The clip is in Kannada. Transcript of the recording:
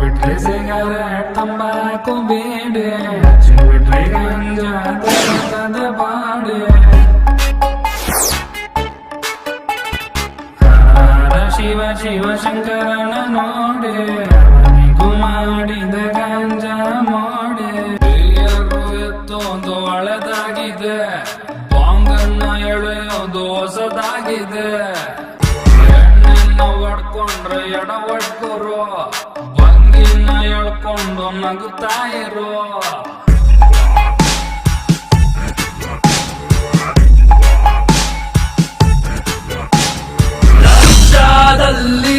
ಬಿಟ್ರೆ ಸಿಗರೇಟ್ ತಂಬಾಕು ಬೇಡೆ ಹಚ್ಚಿ ಬಿಟ್ರೆ ಗಂಜಾ ತರದ ಬಾಡೆ ಶಿವ ಶಿವ ಶಂಕರನ ನೋಡೆ ಅವನಿಗೂ ಮಾಡಿದ ಗಂಜಾ ಮೋಡೆ ಹಿರಿಯರು ಎತ್ತೊಂದು ಹಳೆದಾಗಿದೆ ಬಾಂಗನ್ನ ಎಳೆಯೋದು ಹೊಸದಾಗಿದೆ ಎಣ್ಣೆನ್ನ ಹೊಡ್ಕೊಂಡ್ರೆ ಎಡವಡ್ಕೋರು ಭಂಗಿನ ಎಳ್ಕೊಂಡು ನಗುತ್ತಾ ಇರೋ ಲಕ್ಷದಲ್ಲಿ